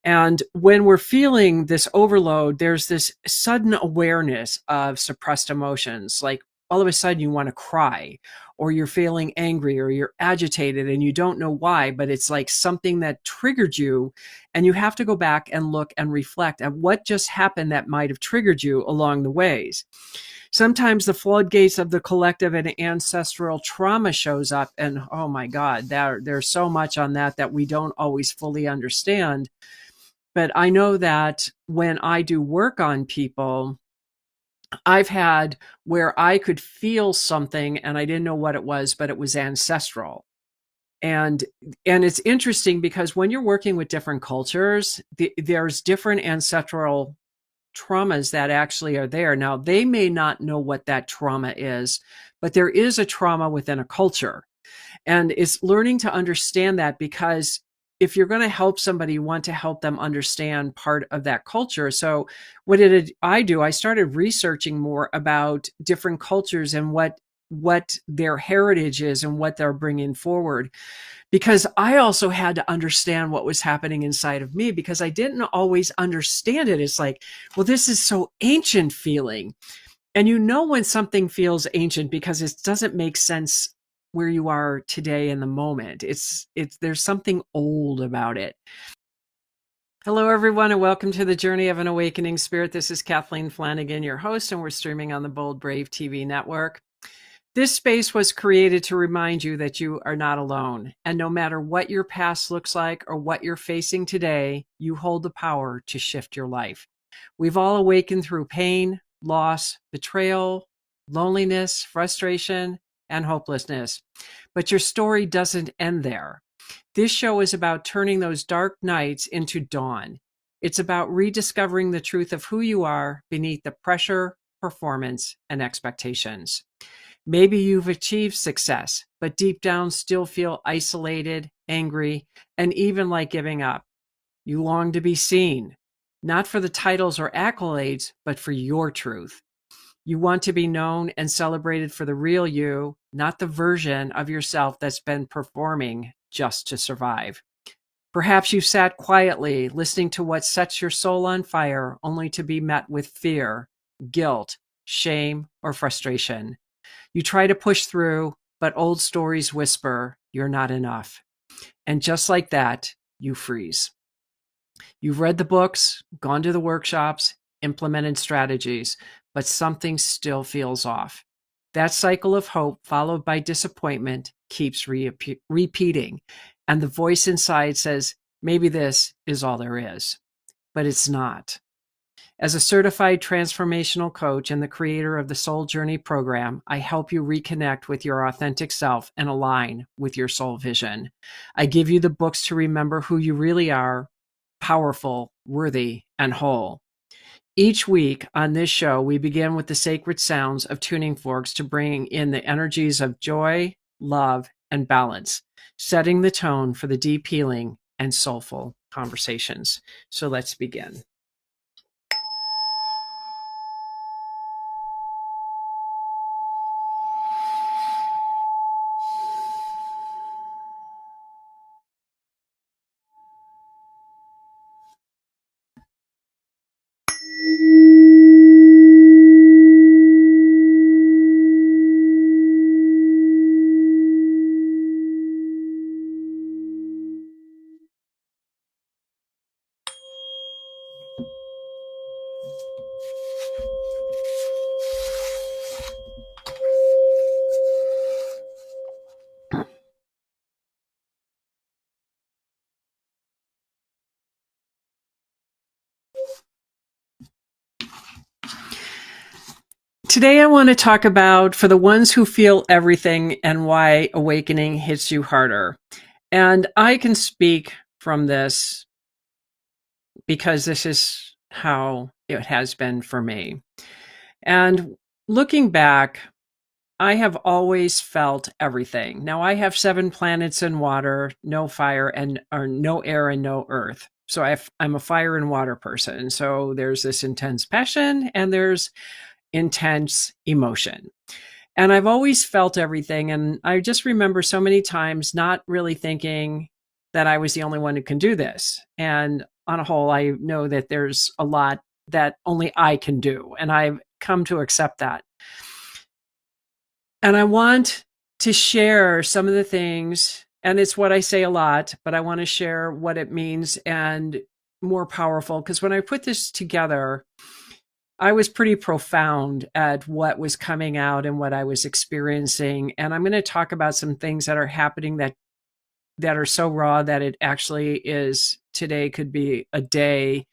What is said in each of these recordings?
And when we're feeling this overload, there's this sudden awareness of suppressed emotions. Like all of a sudden you want to cry, or you're feeling angry, or you're agitated and you don't know why, but it's like something that triggered you. And you have to go back and look and reflect at what just happened that might have triggered you along the ways. Sometimes the floodgates of the collective and ancestral trauma shows up, and oh my God, there's so much on that we don't always fully understand. But I know that when I do work on people, I've had where I could feel something and I didn't know what it was, but it was ancestral. And it's interesting because when you're working with different cultures, there's different ancestral traumas that actually are there. Now, they may not know what that trauma is, but there is a trauma within a culture. And it's learning to understand that, because if you're going to help somebody, you want to help them understand part of that culture. So what did I do? I started researching more about different cultures and what their heritage is and what they're bringing forward. Because I also had to understand what was happening inside of me, because I didn't always understand it. It's like, well, this is so ancient feeling. And you know when something feels ancient because it doesn't make sense where you are today in the moment. There's something old about it. Hello, everyone, and welcome to the Journey of an Awakening Spirit. This is Kathleen Flanagan, your host, and we're streaming on the Bold Brave TV network. This space was created to remind you that you are not alone. And no matter what your past looks like or what you're facing today, you hold the power to shift your life. We've all awakened through pain, loss, betrayal, loneliness, frustration, and hopelessness. But your story doesn't end there. This show is about turning those dark nights into dawn. It's about rediscovering the truth of who you are beneath the pressure, performance, and expectations. Maybe you've achieved success, but deep down still feel isolated, angry, and even like giving up. You long to be seen, not for the titles or accolades, but for your truth. You want to be known and celebrated for the real you, not the version of yourself that's been performing just to survive. Perhaps you sat quietly listening to what sets your soul on fire, only to be met with fear, guilt, shame, or frustration. You try to push through, but old stories whisper, you're not enough. And just like that, you freeze. You've read the books, gone to the workshops, implemented strategies, but something still feels off. That cycle of hope, followed by disappointment, keeps repeating. And the voice inside says, maybe this is all there is. But it's not. As a certified transformational coach and the creator of the Soul Journey program, I help you reconnect with your authentic self and align with your soul vision. I give you the books to remember who you really are, powerful, worthy, and whole. Each week on this show, we begin with the sacred sounds of tuning forks to bring in the energies of joy, love, and balance, setting the tone for the deep healing and soulful conversations. So let's begin. Today, I want to talk about for the ones who feel everything and why awakening hits you harder. And I can speak from this because this is how it has been for me. And looking back, I have always felt everything. Now, I have 7 planets in water, no fire, or no air and no earth. So I'm a fire and water person. So there's this intense passion and there's intense emotion. And I've always felt everything. And I just remember so many times not really thinking that I was the only one who can do this. And on a whole, I know that there's a lot that only I can do, and I've come to accept that. And I want to share some of the things, and it's what I say a lot, but I want to share what it means and more powerful, because when I put this together, I was pretty profound at what was coming out and what I was experiencing. And I'm going to talk about some things that are happening that are so raw that it actually is, today could be a day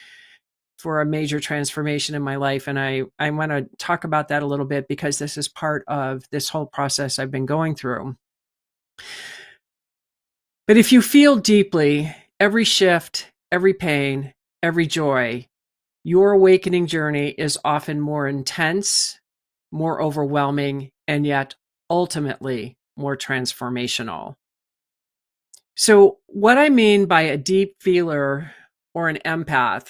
for a major transformation in my life. And I want to talk about that a little bit, because this is part of this whole process I've been going through. But if you feel deeply, every shift, every pain, every joy, your awakening journey is often more intense, more overwhelming, and yet ultimately more transformational. So what I mean by a deep feeler or an empath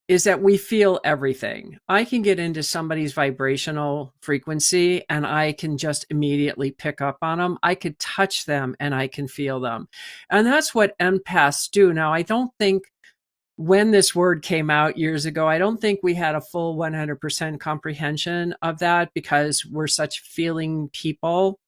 is that we feel everything. I can get into somebody's vibrational frequency and I can just immediately pick up on them. I could touch them and I can feel them. And that's what empaths do. Now, I don't think when this word came out years ago, I don't think we had a full 100% comprehension of that, because we're such feeling people.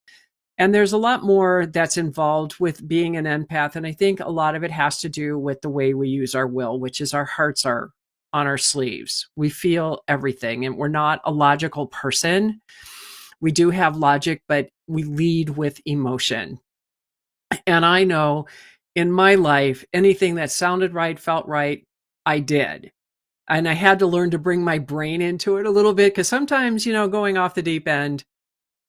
And there's a lot more that's involved with being an empath. And I think a lot of it has to do with the way we use our will, which is our hearts are on our sleeves. We feel everything, and we're not a logical person. We do have logic, but we lead with emotion. And I know in my life, anything that sounded right, felt right, I did. And I had to learn to bring my brain into it a little bit, because sometimes, going off the deep end,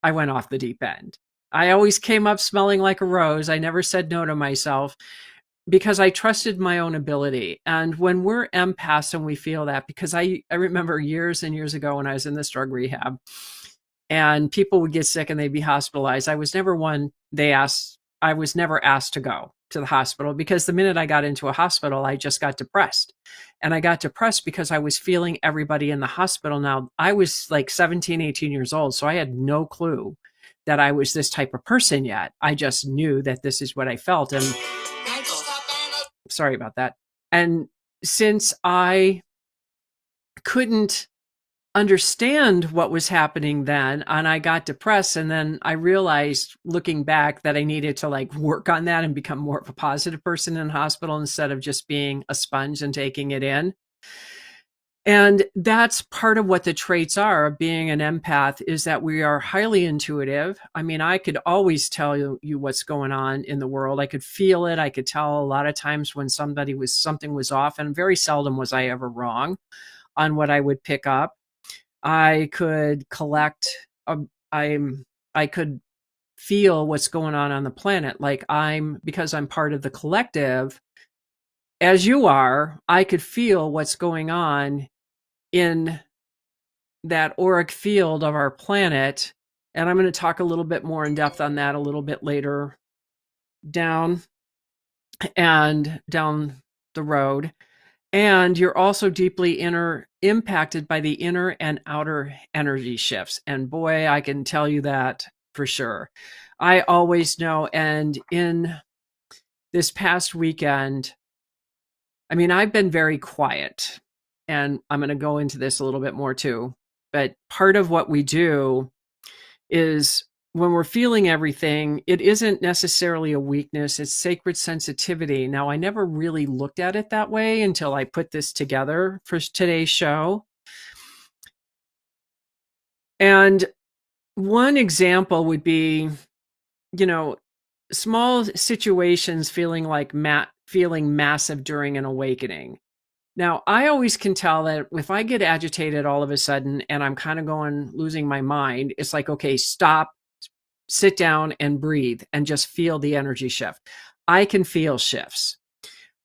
I went off the deep end. I always came up smelling like a rose. I never said no to myself, because I trusted my own ability. And when we're empaths and we feel that, because I remember years and years ago when I was in this drug rehab and people would get sick and they'd be hospitalized. I was never asked to go to the hospital, because the minute I got into a hospital, I just got depressed. And I got depressed because I was feeling everybody in the hospital. Now, I was like 17, 18 years old, so I had no clue that I was this type of person yet. I just knew that this is what I felt. And sorry about that. And since I couldn't understand what was happening then, and I got depressed, and then I realized, looking back, that I needed to work on that and become more of a positive person in the hospital instead of just being a sponge and taking it in. And that's part of what the traits are of being an empath, is that we are highly intuitive. I mean, I could always tell you what's going on in the world. I could feel it. I could tell a lot of times when something was off, and very seldom was I ever wrong on what I would pick up. I could I could feel what's going on the planet. Because I'm part of the collective, as you are, I could feel what's going on in that auric field of our planet. And I'm going to talk a little bit more in depth on that a little bit later down the road. And you're also deeply impacted by the inner and outer energy shifts. And boy, I can tell you that for sure. I always know. And in this past weekend, I mean, I've been very quiet, and I'm going to go into this a little bit more too. But part of what we do is, when we're feeling everything, it isn't necessarily a weakness, it's sacred sensitivity. Now, I never really looked at it that way until I put this together for today's show. And one example would be, small situations feeling massive during an awakening. Now, I always can tell that if I get agitated all of a sudden and I'm kind of losing my mind, it's like, okay, stop, sit down and breathe and just feel the energy shift. I can feel shifts.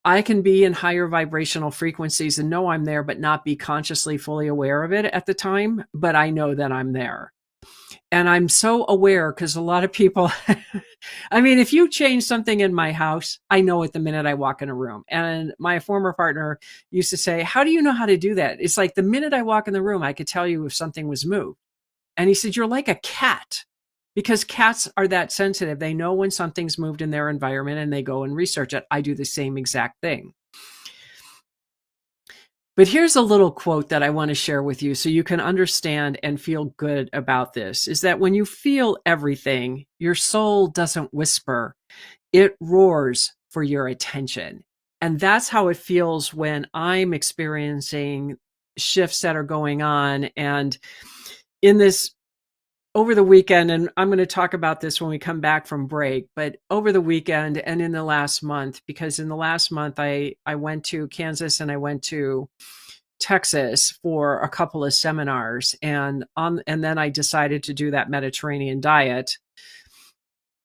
I can be in higher vibrational frequencies and know I'm there, but not be consciously fully aware of it at the time. But I know that I'm there. And I'm so aware, because a lot of people, I mean, if you change something in my house, I know it the minute I walk in a room. And my former partner used to say, how do you know how to do that? It's like the minute I walk in the room, I could tell you if something was moved. And he said, you're like a cat, because cats are that sensitive. They know when something's moved in their environment and they go and research it. I do the same exact thing. But here's a little quote that I want to share with you so you can understand and feel good about this, is that when you feel everything, your soul doesn't whisper, it roars for your attention. And that's how it feels when I'm experiencing shifts that are going on. And in this over the weekend, and I'm going to talk about this when we come back from break, but over the weekend and in the last month, because in the last month I went to Kansas and I went to Texas for a couple of seminars, and then I decided to do that Mediterranean diet.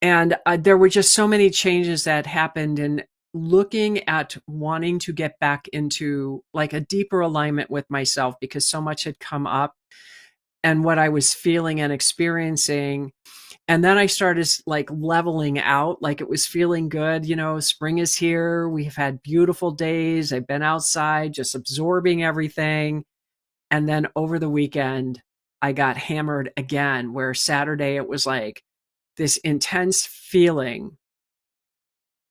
And there were just so many changes that happened, and looking at wanting to get back into like a deeper alignment with myself because so much had come up and what I was feeling and experiencing. And then I started like leveling out, like it was feeling good. You know, spring is here. We've had beautiful days. I've been outside just absorbing everything. And then over the weekend, I got hammered again, where Saturday it was like this intense feeling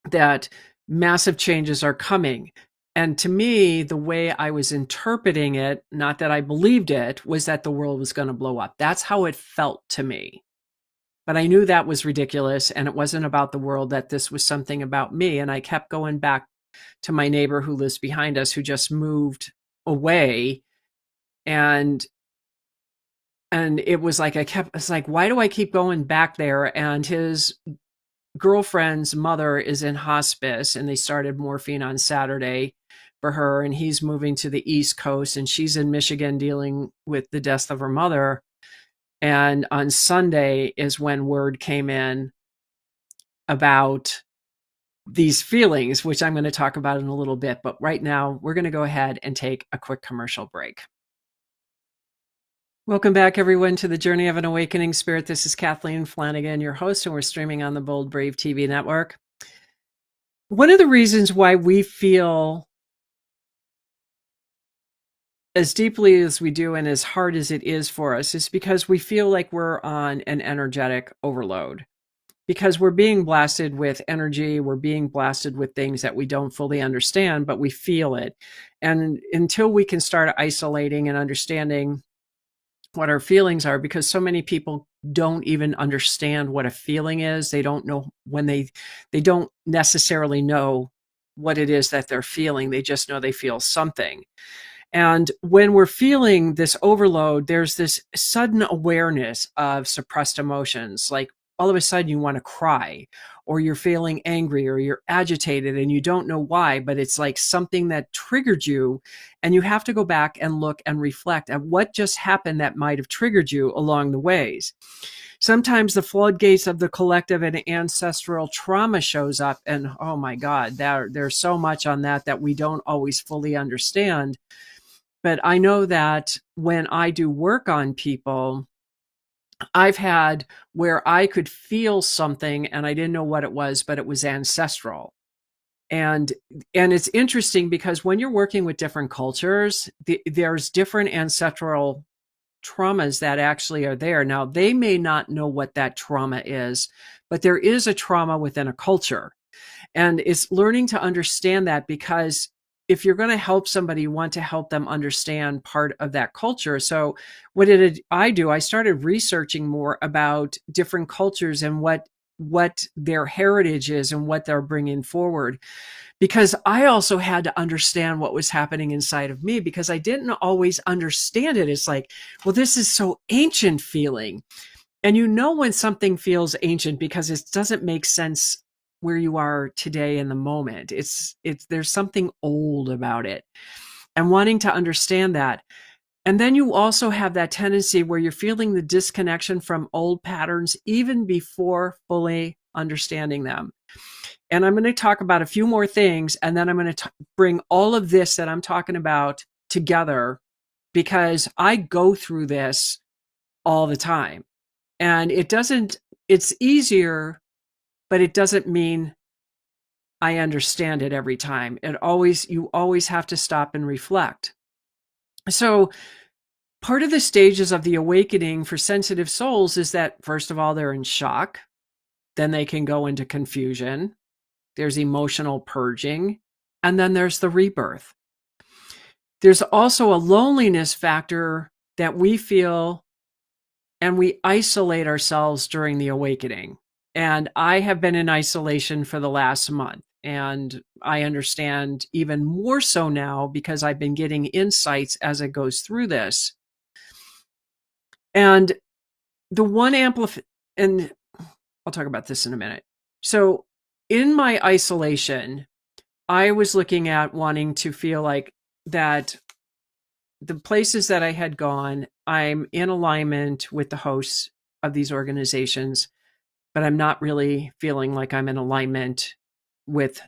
that massive changes are coming. And to me, the way I was interpreting it, not that I believed it, was that the world was going to blow up. That's how it felt to me. But I knew that was ridiculous, and it wasn't about the world, that this was something about me. And I kept going back to my neighbor who lives behind us, who just moved away. And it was like, it's like, why do I keep going back there? And his girlfriend's mother is in hospice, and they started morphine on Saturday for her. And he's moving to the East Coast, and she's in Michigan dealing with the death of her mother. And on Sunday is when word came in about these feelings, which I'm going to talk about in a little bit. But right now, we're going to go ahead and take a quick commercial break. Welcome back, everyone, to the Journey of an Awakening Spirit. This is Kathleen Flanagan, your host, and we're streaming on the Bold Brave TV network. One of the reasons why we feel as deeply as we do and as hard as it is for us is because we feel like we're on an energetic overload. Because we're being blasted with energy, we're being blasted with things that we don't fully understand, but we feel it. And until we can start isolating and understanding what our feelings are, because so many people don't even understand what a feeling is. They don't know when they don't necessarily know what it is that they're feeling. They just know they feel something. And when we're feeling this overload, there's this sudden awareness of suppressed emotions. Like all of a sudden you want to cry, or you're feeling angry, or you're agitated and you don't know why, but it's like something that triggered you. And you have to go back and look and reflect at what just happened that might have triggered you along the ways. Sometimes the floodgates of the collective and ancestral trauma shows up, and oh my God, there's so much on that we don't always fully understand. But I know that when I do work on people, I've had where I could feel something and I didn't know what it was, but it was ancestral. And it's interesting because when you're working with different cultures, there's different ancestral traumas that actually are there. Now, they may not know what that trauma is, but there is a trauma within a culture. And it's learning to understand that, because if you're going to help somebody, you want to help them understand part of that culture. So what did I do? I started researching more about different cultures and what their heritage is and what they're bringing forward, because I also had to understand what was happening inside of me, because I didn't always understand it. It's like, well, this is so ancient feeling. And you know when something feels ancient because it doesn't make sense where you are today in the moment. It's there's something old about it, and wanting to understand that. And then you also have that tendency where you're feeling the disconnection from old patterns even before fully understanding them. And I'm going to talk about a few more things, and then I'm going to bring all of this that I'm talking about together, because I go through this all the time. And it's easier, but it doesn't mean I understand it every time. You always have to stop and reflect. So part of the stages of the awakening for sensitive souls is that, first of all, they're in shock. Then they can go into confusion. There's emotional purging. And then there's the rebirth. there's also a loneliness factor that we feel, and we isolate ourselves during the awakening. And I have been in isolation for the last month. And I understand even more so now because I've been getting insights as it goes through this. And the one and I'll talk about this in a minute. So in my isolation, I was looking at wanting to feel like that the places that I had gone, I'm in alignment with the hosts of these organizations, but I'm not really feeling like I'm in alignment with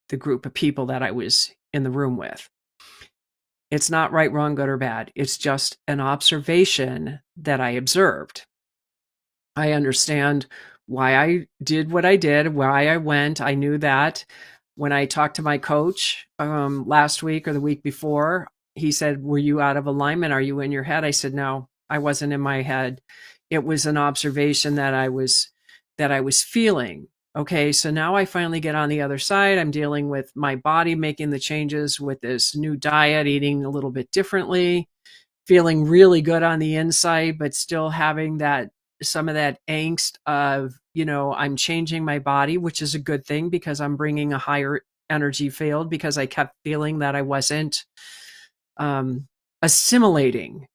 the group of people that I was in the room with. It's not right, wrong, good, or bad. It's just an observation that I observed. I understand why I did what I did, why I went. I knew that when I talked to my coach last week or the week before, he said, "Were you out of alignment? Are you in your head?" I said, "No, I wasn't in my head. It was an observation that I was feeling." Okay, so now I finally get on the other side. I'm dealing with my body making the changes with this new diet, eating a little bit differently, feeling really good on the inside, but still having that some of that angst of, I'm changing my body, which is a good thing because I'm bringing a higher energy field, because I kept feeling that I wasn't assimilating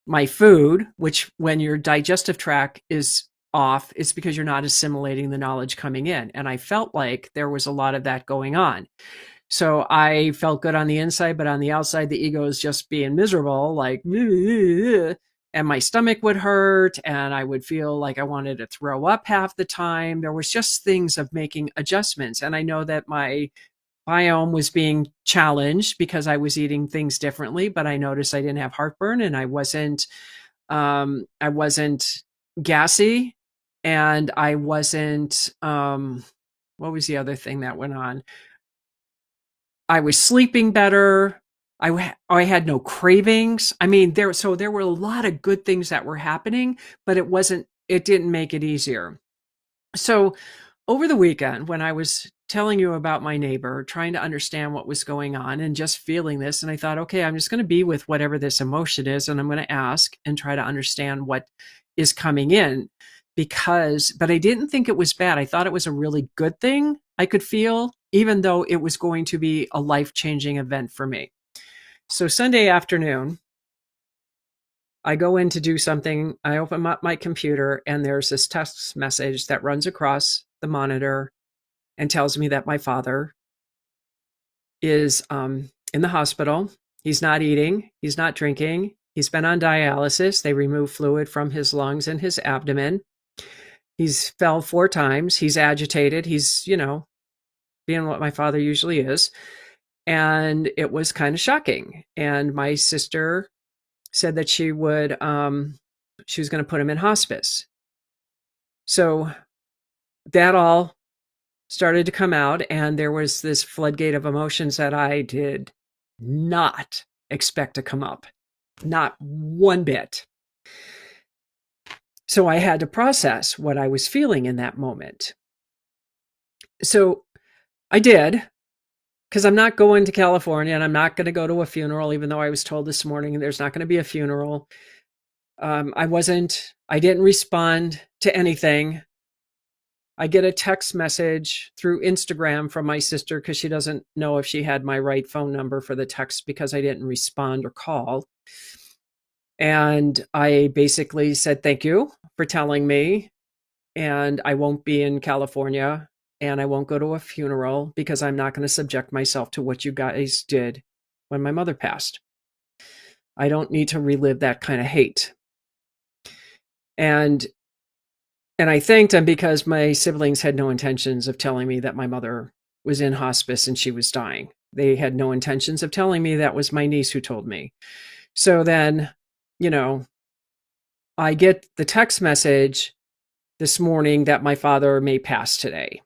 my food, which when your digestive tract is off, it's because you're not assimilating the knowledge coming in. And I felt like there was a lot of that going on. So I felt good on the inside, but on the outside, the ego is just being miserable, like, and my stomach would hurt and I would feel like I wanted to throw up half the time. There was just things of making adjustments. And I know that my biome was being challenged because I was eating things differently, but I noticed I didn't have heartburn and I wasn't gassy, and I wasn't, what was the other thing that went on? I was sleeping better. I had no cravings. I mean, there were a lot of good things that were happening, but it didn't make it easier. So over the weekend, when I was telling you about my neighbor, trying to understand what was going on and just feeling this, and I thought, okay, I'm just going to be with whatever this emotion is, and I'm going to ask and try to understand what is coming in, but I didn't think it was bad. I thought it was a really good thing I could feel, even though it was going to be a life-changing event for me. So Sunday afternoon, I go in to do something. I open up my computer and there's this text message that runs across the monitor and tells me that my father is in the hospital. He's not eating. He's not drinking. He's been on dialysis. They removed fluid from his lungs and his abdomen. He's fell 4 times. He's agitated. He's, being what my father usually is. And it was kind of shocking. And my sister said that she was going to put him in hospice. So that all started to come out, and there was this floodgate of emotions that I did not expect to come up. Not one bit. So I had to process what I was feeling in that moment. So I did, because I'm not going to California and I'm not going to go to a funeral, even though I was told this morning there's not going to be a funeral. I didn't respond to anything. I get a text message through Instagram from my sister because she doesn't know if she had my right phone number for the text because I didn't respond or call. And I basically said, thank you for telling me. And I won't be in California and I won't go to a funeral because I'm not going to subject myself to what you guys did when my mother passed. I don't need to relive that kind of hate. And I thanked him because my siblings had no intentions of telling me that my mother was in hospice and she was dying. They had no intentions of telling me. That was my niece who told me. So then, I get the text message this morning that my father may pass today.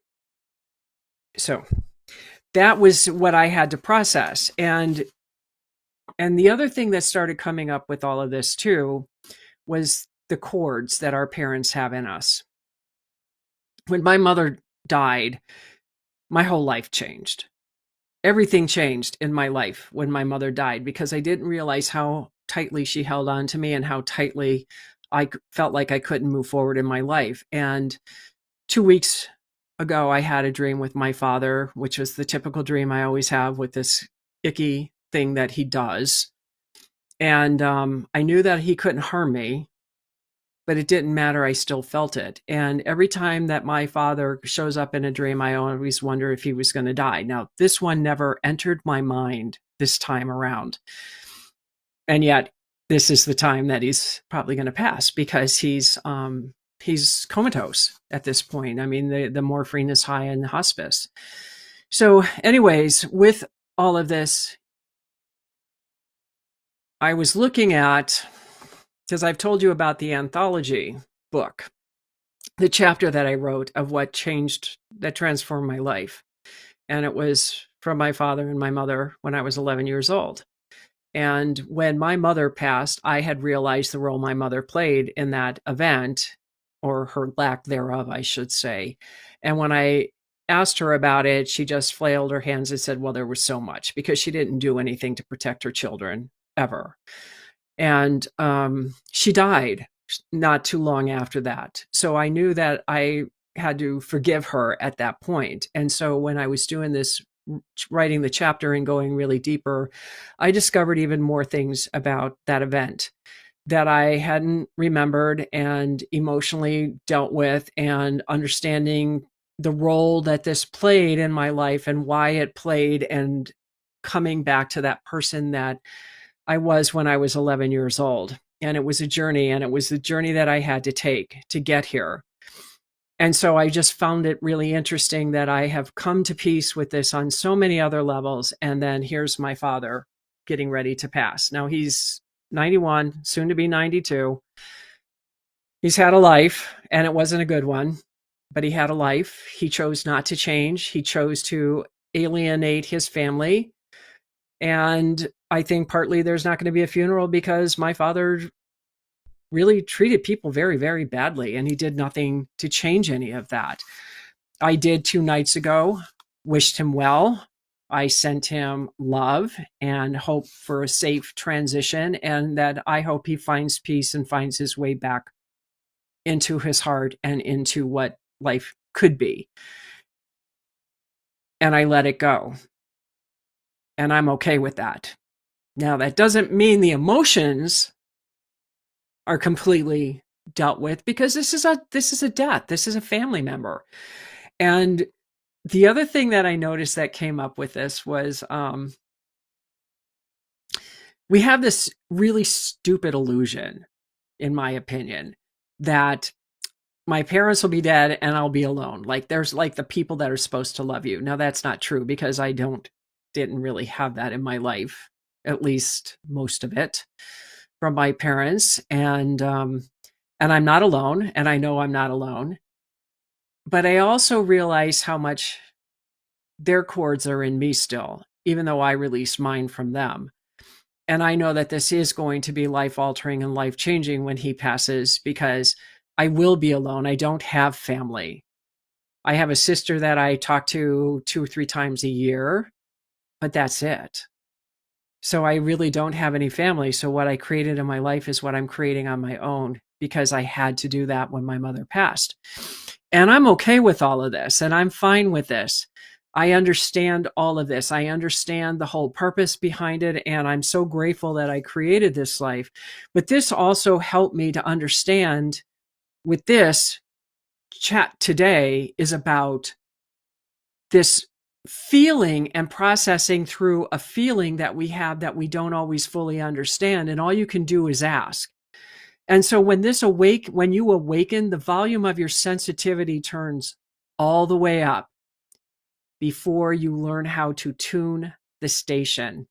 So that was what I had to process. And the other thing that started coming up with all of this too was the cords that our parents have in us. When my mother died, my whole life changed. everything changed in my life when my mother died, because I didn't realize how tightly she held on to me and how tightly felt like I couldn't move forward in my life. And 2 weeks ago, I had a dream with my father, which was the typical dream I always have with this icky thing that he does. And I knew that he couldn't harm me, but it didn't matter. I still felt it. And every time that my father shows up in a dream, I always wonder if he was going to die. Now, this one never entered my mind this time around. And yet, this is the time that he's probably going to pass, because he's comatose at this point. I mean, the morphine is high in the hospice. So, anyways, with all of this, I was looking at, because I've told you about the anthology book, the chapter that I wrote of what changed, that transformed my life. And it was from my father and my mother when I was 11 years old. And when my mother passed, I had realized the role my mother played in that event, or her lack thereof, I should say. And when I asked her about it, she just flailed her hands and said, well, there was so much, because she didn't do anything to protect her children ever. And she died not too long after that. So I knew that I had to forgive her at that point. And so when I was doing this, writing the chapter and going really deeper, I discovered even more things about that event that I hadn't remembered and emotionally dealt with, and understanding the role that this played in my life and why it played, and coming back to that person that I was when I was 11 years old. And it was a journey, and it was the journey that I had to take to get here. And so I just found it really interesting that I have come to peace with this on so many other levels. And then here's my father getting ready to pass. Now he's 91, soon to be 92. He's had a life, and it wasn't a good one, but he had a life. He chose not to change. He chose to alienate his family. And I think partly there's not going to be a funeral because my father really treated people very, very badly, and he did nothing to change any of that. I did 2 nights ago, wished him well. I sent him love and hope for a safe transition, and that I hope he finds peace and finds his way back into his heart and into what life could be. And I let it go. And I'm okay with that. Now, that doesn't mean the emotions are completely dealt with, because this is a death. This is a family member. And the other thing that I noticed that came up with this was we have this really stupid illusion, in my opinion, that my parents will be dead and I'll be alone. Like, there's like the people that are supposed to love you. Now, that's not true, because I didn't really have that in my life, at least most of it, from my parents. And I'm not alone, and I know I'm not alone. But I also realize how much their cords are in me still, even though I released mine from them. And I know that this is going to be life altering and life changing when he passes, because I will be alone. I don't have family. I have a sister that I talk to 2 or 3 times a year, but that's it. So I really don't have any family. So what I created in my life is what I'm creating on my own, because I had to do that when my mother passed. And I'm okay with all of this, and I'm fine with this. I understand all of this. I understand the whole purpose behind it, and I'm so grateful that I created this life. But this also helped me to understand, with this chat today, is about this feeling and processing through a feeling that we have that we don't always fully understand. And all you can do is ask. And so when you awaken, the volume of your sensitivity turns all the way up before you learn how to tune the station.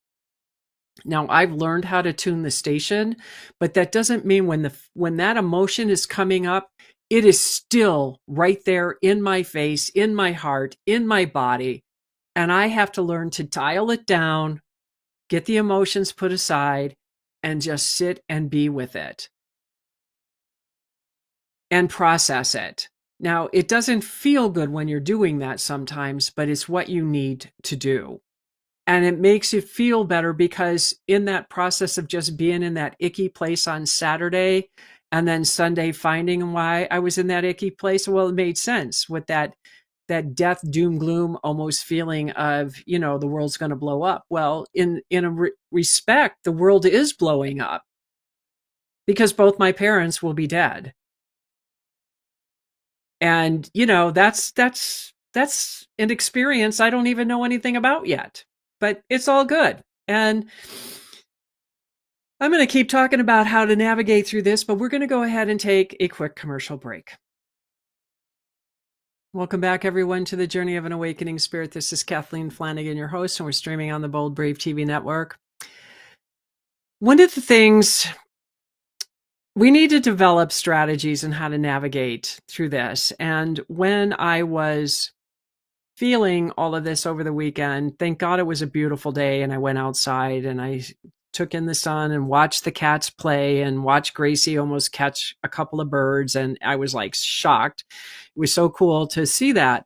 Now, I've learned how to tune the station, but that doesn't mean when that emotion is coming up, it is still right there in my face, in my heart, in my body. And I have to learn to dial it down, get the emotions put aside, and just sit and be with it and process it. Now, it doesn't feel good when you're doing that sometimes, but it's what you need to do. And it makes you feel better because in that process of just being in that icky place on Saturday and then Sunday finding why I was in that icky place, well, it made sense with that death, doom, gloom, almost feeling of, the world's going to blow up. Well, in a respect, the world is blowing up because both my parents will be dead. And, that's an experience I don't even know anything about yet, but it's all good. And I'm going to keep talking about how to navigate through this, but we're going to go ahead and take a quick commercial break. Welcome back, everyone, to the Journey of an Awakening Spirit. This is Kathleen Flanagan, your host, and we're streaming on the Bold Brave TV network. One of the things we need to develop strategies on how to navigate through this. And when I was feeling all of this over the weekend, thank God it was a beautiful day, and I went outside and I took in the sun and watched the cats play and watched Gracie almost catch a couple of birds. And I was like shocked. It was so cool to see that.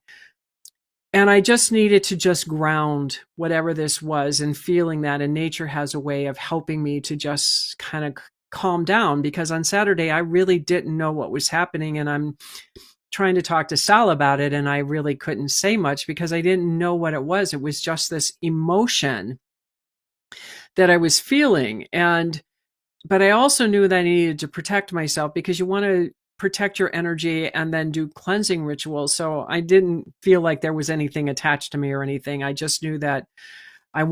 And I just needed to just ground whatever this was and feeling that. And nature has a way of helping me to just kind of calm down, because on Saturday, I really didn't know what was happening. And I'm trying to talk to Sal about it. And I really couldn't say much because I didn't know what it was. It was just this emotion that I was feeling. But I also knew that I needed to protect myself, because you want to protect your energy and then do cleansing rituals. So I didn't feel like there was anything attached to me or anything. I just knew that I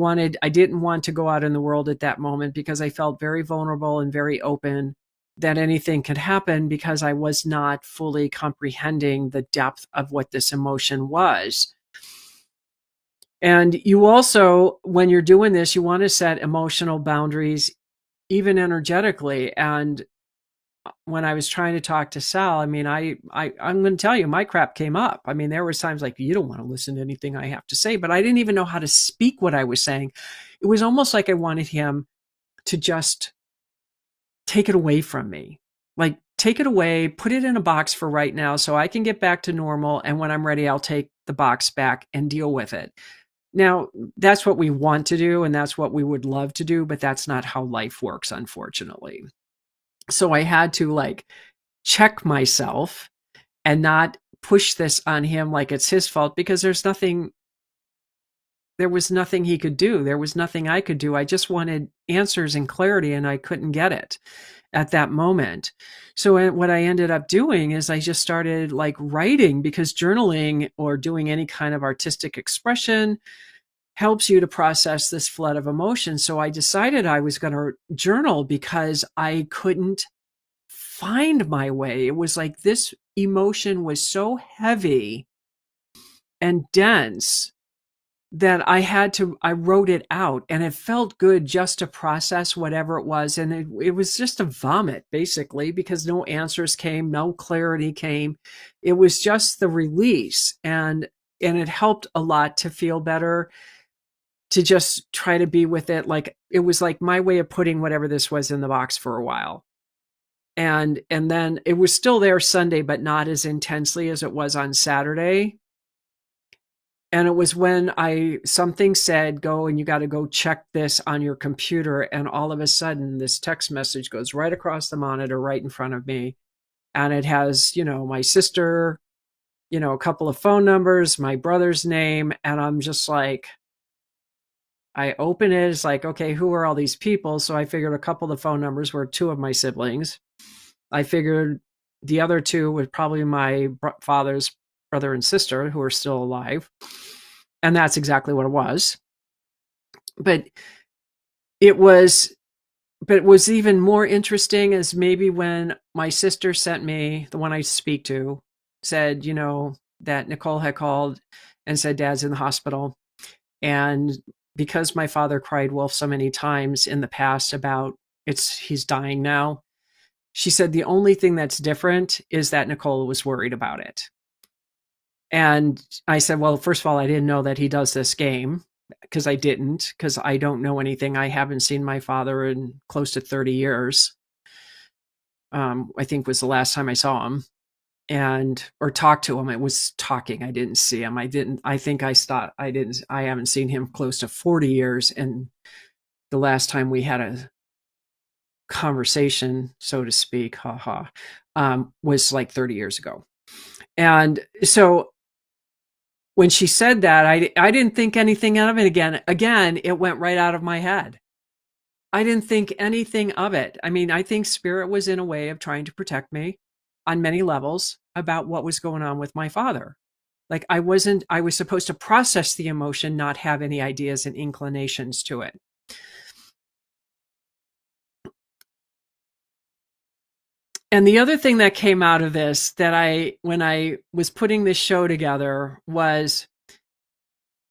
didn't want to go out in the world at that moment, because I felt very vulnerable and very open that anything could happen, because I was not fully comprehending the depth of what this emotion was. And you also, when you're doing this, you want to set emotional boundaries, even energetically. And when I was trying to talk to Sal, I mean, I'm going to tell you, my crap came up. I mean, there was times like, you don't want to listen to anything I have to say, but I didn't even know how to speak what I was saying. It was almost like I wanted him to just take it away from me. Like, take it away, put it in a box for right now so I can get back to normal. And when I'm ready, I'll take the box back and deal with it. Now, that's what we want to do, and that's what we would love to do, but that's not how life works, unfortunately. So I had to check myself and not push this on him like it's his fault, because there was nothing he could do. There was nothing I could do. I just wanted answers and clarity, and I couldn't get it at that moment. So what I ended up doing is I just started writing, because journaling or doing any kind of artistic expression helps you to process this flood of emotion. So I decided I was going to journal, because I couldn't find my way. It was like this emotion was so heavy and dense that I wrote it out, and it felt good just to process whatever it was. And it was just a vomit, basically, because no answers came, no clarity came. It was just the release. And it helped a lot to feel better, to just try to be with it. It was like my way of putting whatever this was in the box for a while. And then it was still there Sunday, but not as intensely as it was on Saturday. And it was when something said, go, and you got to go check this on your computer. And all of a sudden, this text message goes right across the monitor, right in front of me. And it has, my sister, a couple of phone numbers, my brother's name. And I'm just like, I open it. It's like, okay, who are all these people? So I figured a couple of the phone numbers were two of my siblings. I figured the other two were probably my father's brother and sister, who are still alive. And that's exactly what it was. But it was even more interesting as maybe when my sister sent me, the one I speak to, said, that Nicole had called and said Dad's in the hospital. And because my father cried wolf so many times in the past about he's dying now, she said the only thing that's different is that Nicole was worried about it. And I said, well, first of all, I didn't know that he does this game, because I don't know anything. I haven't seen my father in close to 30 years. I think was the last time I saw him. or talked to him. I was talking. I didn't see him. I think I haven't seen him close to 40 years. And the last time we had a conversation, so to speak, was like 30 years ago. And so when she said that, I didn't think anything of it again, it went right out of my head. I didn't think anything of it. I mean, I think spirit was in a way of trying to protect me on many levels about what was going on with my father. Like I was supposed to process the emotion, not have any ideas and inclinations to it. And the other thing that came out of this when I was putting this show together was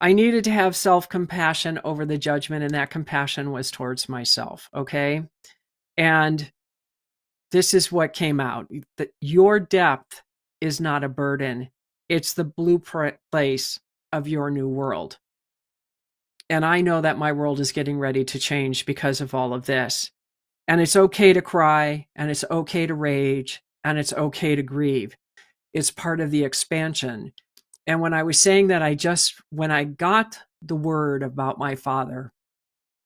I needed to have self-compassion over the judgment, and that compassion was towards myself. Okay. And this is what came out. That your depth is not a burden. It's the blueprint place of your new world. And I know that my world is getting ready to change because of all of this. And it's okay to cry, and it's okay to rage, and it's okay to grieve. It's part of the expansion. And when I was saying that, when I got the word about my father,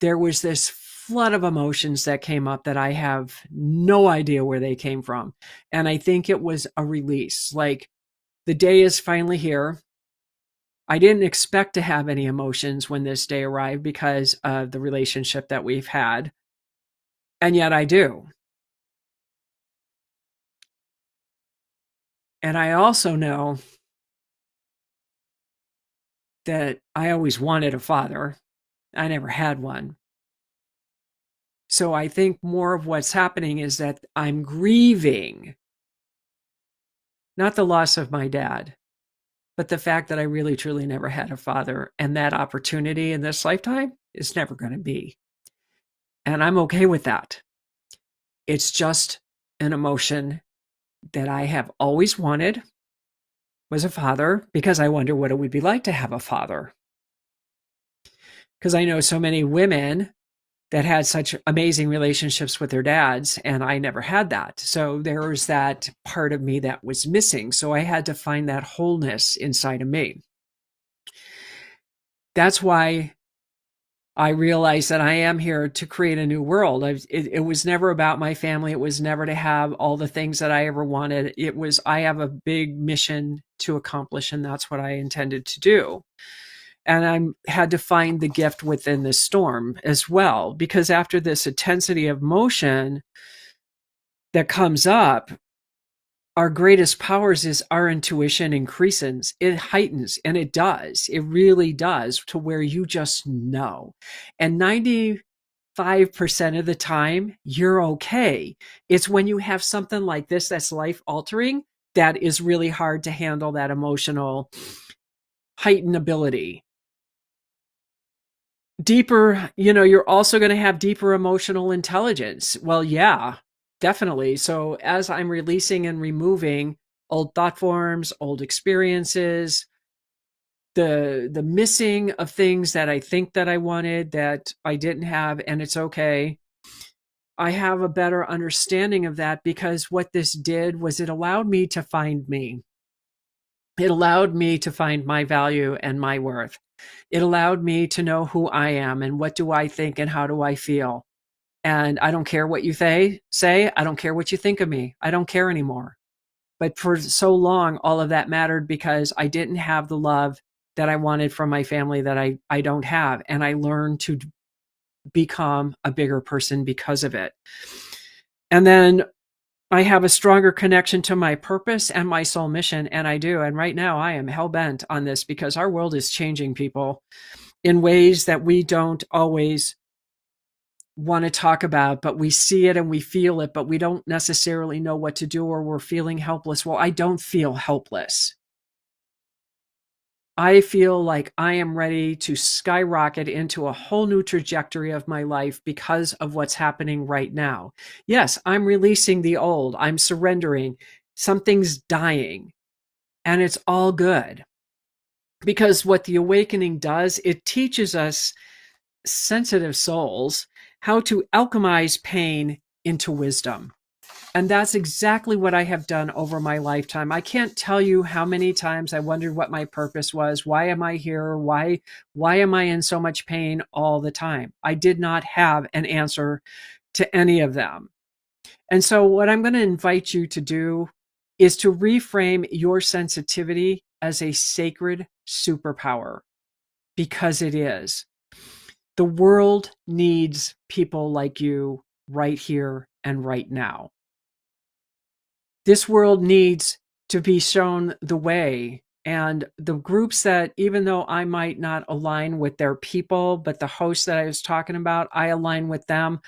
there was this flood of emotions that came up that I have no idea where they came from. And I think it was a release. Like the day is finally here. I didn't expect to have any emotions when this day arrived because of the relationship that we've had. And yet I do. And I also know that I always wanted a father. I never had one. So I think more of what's happening is that I'm grieving, not the loss of my dad, but the fact that I really truly never had a father, and that opportunity in this lifetime is never going to be. And I'm okay with that. It's just an emotion that I have always wanted was a father, because I wonder what it would be like to have a father. Because I know so many women that had such amazing relationships with their dads, and I never had that. So there was that part of me that was missing. So I had to find that wholeness inside of me. That's why I realized that I am here to create a new world. It was never about my family. It was never to have all the things that I ever wanted. I have a big mission to accomplish, and that's what I intended to do. And I had to find the gift within the storm as well, because after this intensity of motion that comes up, our greatest powers is our intuition increases, it heightens, and it does. It really does, to where you just know. And 95% of the time, you're okay. It's when you have something like this that's life altering that is really hard to handle that emotional heightened ability. Deeper, you're also going to have deeper emotional intelligence. Well, yeah, definitely. So as I'm releasing and removing old thought forms, old experiences, the missing of things that I think that I wanted that I didn't have, and it's okay. I have a better understanding of that, because what this did was it allowed me to find me. It allowed me to find my value and my worth. It allowed me to know who I am and what do I think and how do I feel. And I don't care what you say. I don't care what you think of me. I don't care anymore. But for so long, all of that mattered, because I didn't have the love that I wanted from my family that I don't have. And I learned to become a bigger person because of it. And then I have a stronger connection to my purpose and my soul mission, and I do. And right now I am hell-bent on this, because our world is changing, people, in ways that we don't always want to talk about, but we see it and we feel it, but we don't necessarily know what to do, or we're feeling helpless. Well, I don't feel helpless. I feel like I am ready to skyrocket into a whole new trajectory of my life because of what's happening right now. Yes, I'm releasing the old. I'm surrendering. Something's dying, and it's all good. Because what the awakening does, it teaches us sensitive souls how to alchemize pain into wisdom. And that's exactly what I have done over my lifetime. I can't tell you how many times I wondered what my purpose was. Why am I here? Why am I in so much pain all the time? I did not have an answer to any of them. And so what I'm going to invite you to do is to reframe your sensitivity as a sacred superpower, because it is. The world needs people like you right here and right now. This world needs to be shown the way. And the groups that, even though I might not align with their people, but the hosts that I was talking about, I align with them.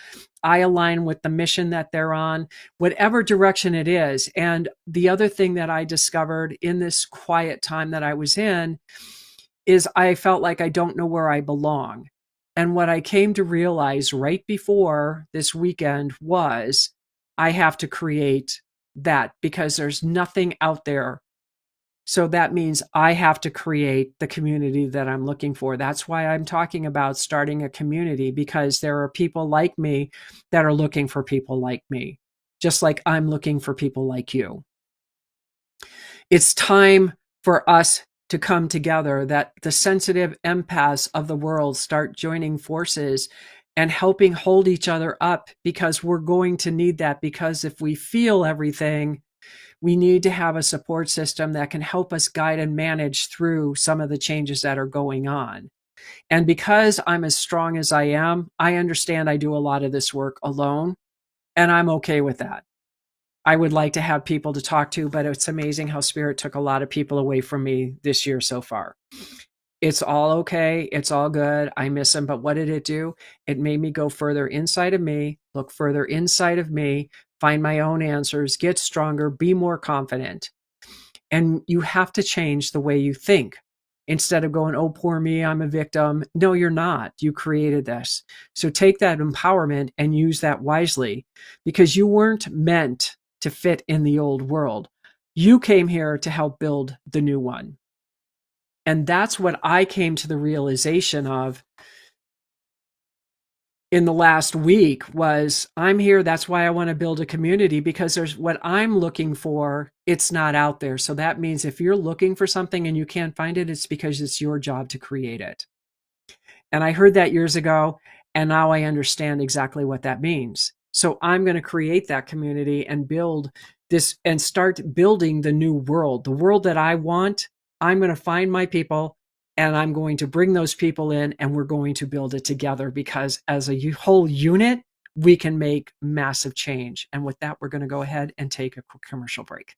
I align with the mission that they're on, whatever direction it is. And the other thing that I discovered in this quiet time that I was in is I felt like I don't know where I belong. And what I came to realize right before this weekend was I have to create that, because there's nothing out there. So that means I have to create the community that I'm looking for. That's why I'm talking about starting a community, because there are people like me that are looking for people like me, just like I'm looking for people like you. It's time for us to come together, that the sensitive empaths of the world start joining forces and helping hold each other up, because we're going to need that. Because if we feel everything, we need to have a support system that can help us guide and manage through some of the changes that are going on. And because I'm as strong as I am, I understand I do a lot of this work alone, and I'm okay with that. I would like to have people to talk to, but it's amazing how Spirit took a lot of people away from me this year so far. It's all okay. It's all good. I miss them. But what did it do? It made me go further inside of me, look further inside of me, find my own answers, get stronger, be more confident. And you have to change the way you think. Instead of going, oh, poor me, I'm a victim. No, you're not. You created this. So take that empowerment and use that wisely, because you weren't meant to fit in the old world. You came here to help build the new one. And that's what I came to the realization of in the last week was, I'm here. That's why I want to build a community, because there's what I'm looking for. It's not out there. So that means if you're looking for something and you can't find it, it's because it's your job to create it. And I heard that years ago, and now I understand exactly what that means. So I'm going to create that community and build this and start building the new world, the world that I want. I'm going to find my people, and I'm going to bring those people in, and we're going to build it together, because as a whole unit, we can make massive change. And with that, we're going to go ahead and take a quick commercial break.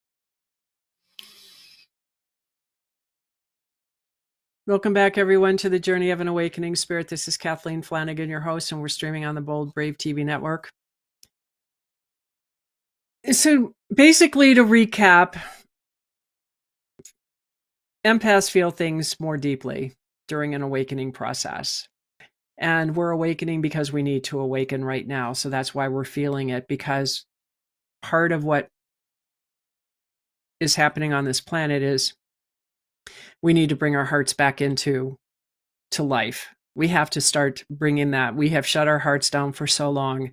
Welcome back, everyone, to the Journey of an Awakening Spirit. This is Kathleen Flanagan, your host, and we're streaming on the Bold Brave TV network. So basically, to recap, empaths feel things more deeply during an awakening process. And we're awakening because we need to awaken right now. So that's why we're feeling it, because part of what is happening on this planet is we need to bring our hearts back into life. We have to start bringing that. We have shut our hearts down for so long.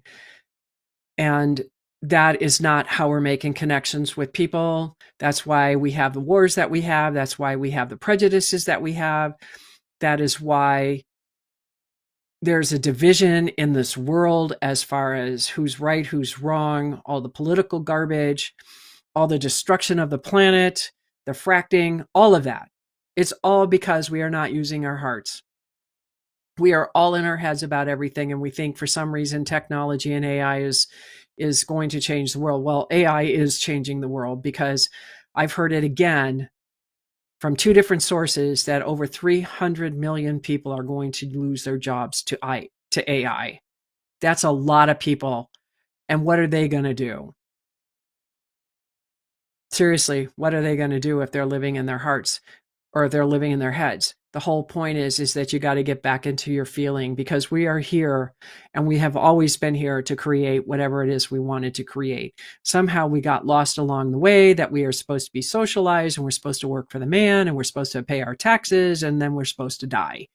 And that is not how we're making connections with people. That's why we have the wars that we have. That's why we have the prejudices that we have. That is why there's a division in this world as far as who's right, who's wrong, all the political garbage, all the destruction of the planet, the fracking, all of that. It's all because we are not using our hearts. We are all in our heads about everything, and we think for some reason technology and AI is going to change the world. Well, AI is changing the world, because I've heard it again from two different sources that over 300 million people are going to lose their jobs to AI. That's a lot of people. And what are they going to do? Seriously, what are they going to do if they're living in their hearts, or if they're living in their heads? The whole point is that you got to get back into your feeling, because we are here, and we have always been here to create whatever it is we wanted to create. Somehow we got lost along the way, that we are supposed to be socialized, and we're supposed to work for the man, and we're supposed to pay our taxes, and then we're supposed to die.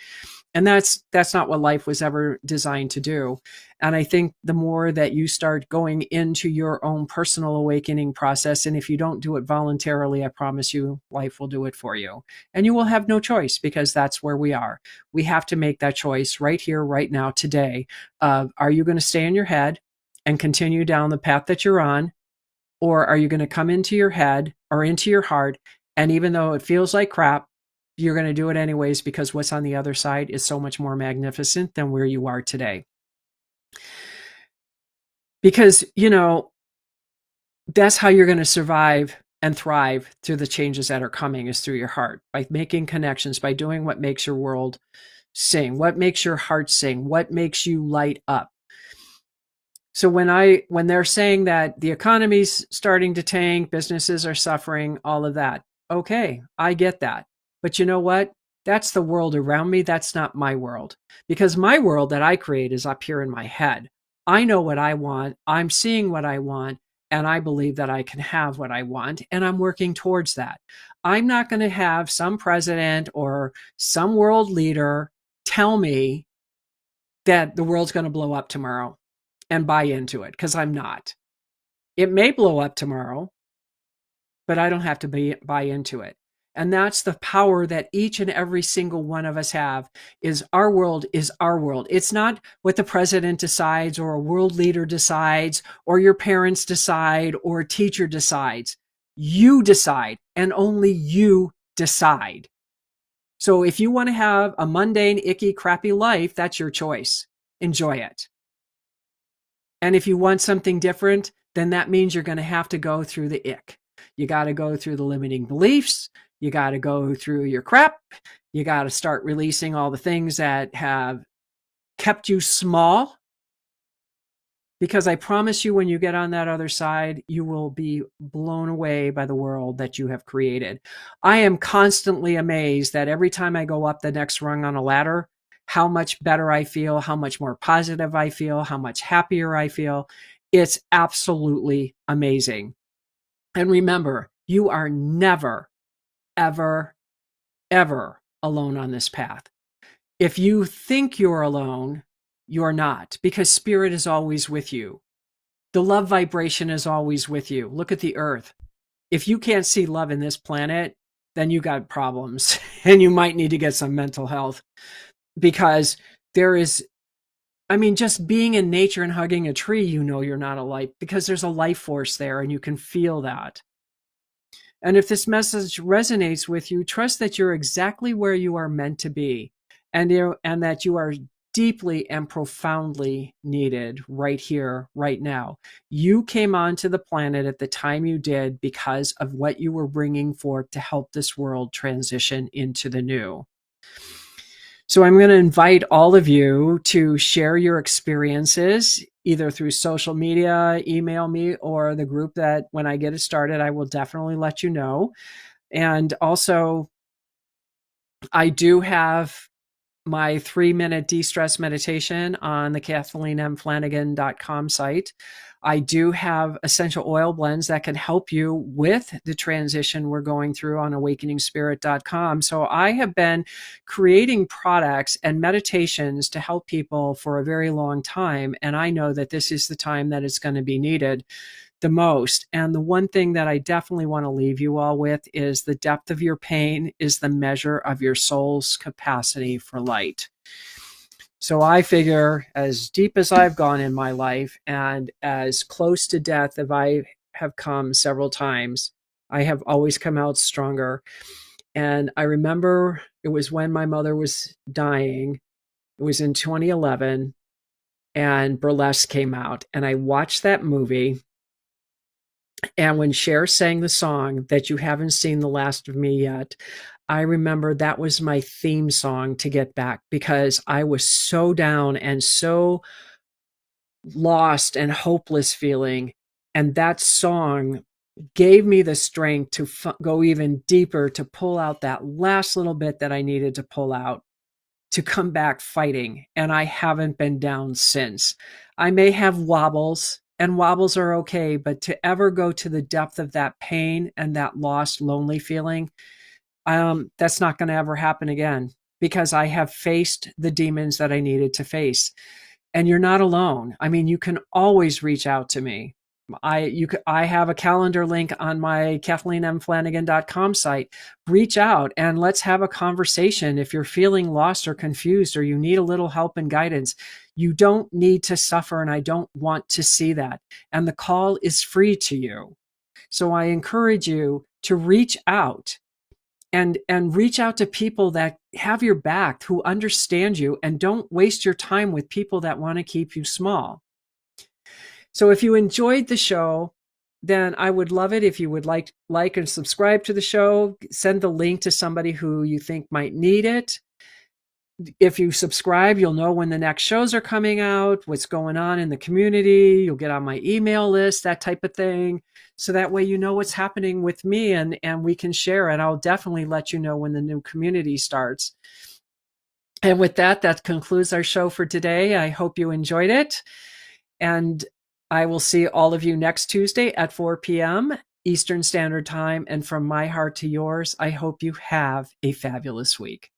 And that's not what life was ever designed to do. And I think the more that you start going into your own personal awakening process, and if you don't do it voluntarily, I promise you life will do it for you. And you will have no choice, because that's where we are. We have to make that choice right here, right now, today, of are you going to stay in your head and continue down the path that you're on? Or are you going to come into your head or into your heart, and even though it feels like crap, you're going to do it anyways, because what's on the other side is so much more magnificent than where you are today. Because, that's how you're going to survive and thrive through the changes that are coming, is through your heart, by making connections, by doing what makes your world sing, what makes your heart sing, what makes you light up. So when they're saying that the economy's starting to tank, businesses are suffering, all of that, okay, I get that. But you know what? That's the world around me. That's not my world, because my world that I create is up here in my head. I know what I want. I'm seeing what I want, and I believe that I can have what I want, and I'm working towards that. I'm not going to have some president or some world leader tell me that the world's going to blow up tomorrow and buy into it, because I'm not. It may blow up tomorrow, but I don't have to buy into it. And that's the power that each and every single one of us have. Is our world is our world. It's not what the president decides, or a world leader decides, or your parents decide, or a teacher decides. You decide, and only you decide. So if you want to have a mundane, icky, crappy life, that's your choice. Enjoy it. And if you want something different, then that means you're going to have to go through the ick. You got to go through the limiting beliefs. You got to go through your crap. You got to start releasing all the things that have kept you small. Because I promise you, when you get on that other side, you will be blown away by the world that you have created. I am constantly amazed that every time I go up the next rung on a ladder, how much better I feel, how much more positive I feel, how much happier I feel. It's absolutely amazing. And remember, you are never, ever, ever alone on this path. If you think you're alone, you're not, because spirit is always with you. The love vibration is always with you. Look at the earth. If you can't see love in this planet, then you got problems, and you might need to get some mental health, because there is, just being in nature and hugging a tree, you're not a because there's a life force there, and you can feel that. And if this message resonates with you, trust that you're exactly where you are meant to be, and that you are deeply and profoundly needed right here, right now. You came onto the planet at the time you did because of what you were bringing forth to help this world transition into the new. So I'm going to invite all of you to share your experiences, either through social media, email me, or the group that when I get it started, I will definitely let you know. And also, I do have my 3-minute de-stress meditation on the KathleenMFlanagan.com site. I do have essential oil blends that can help you with the transition we're going through on awakeningspirit.com. So I have been creating products and meditations to help people for a very long time. And I know that this is the time that it's going to be needed the most. And the one thing that I definitely want to leave you all with is the depth of your pain is the measure of your soul's capacity for light. So I figure, as deep as I've gone in my life and as close to death as I have come several times, I have always come out stronger. And I remember it was when my mother was dying. It was in 2011, and Burlesque came out, and I watched that movie. And when Cher sang the song that you haven't seen the last of me yet, I remember that was my theme song to get back, because I was so down and so lost and hopeless feeling. And that song gave me the strength to go even deeper, to pull out that last little bit that I needed to pull out, to come back fighting. And I haven't been down since. I may have wobbles, and wobbles are okay, but to ever go to the depth of that pain and that lost, lonely feeling, that's not going to ever happen again, because I have faced the demons that I needed to face. And you're not alone. I mean, you can always reach out to me. I have a calendar link on my KathleenMFlanagan.com site. Reach out and let's have a conversation. If you're feeling lost or confused or you need a little help and guidance, you don't need to suffer, and I don't want to see that. And the call is free to you. So I encourage you to reach out and reach out to people that have your back, who understand you, and don't waste your time with people that want to keep you small. So if you enjoyed the show, then I would love it if you would like and subscribe to the show. Send the link to somebody who you think might need it. If you subscribe, you'll know when the next shows are coming out, what's going on in the community. You'll get on my email list, that type of thing. So that way you know what's happening with me, and we can share. And I'll definitely let you know when the new community starts. And with that, that concludes our show for today. I hope you enjoyed it. And I will see all of you next Tuesday at 4 p.m. Eastern Standard Time. And from my heart to yours, I hope you have a fabulous week.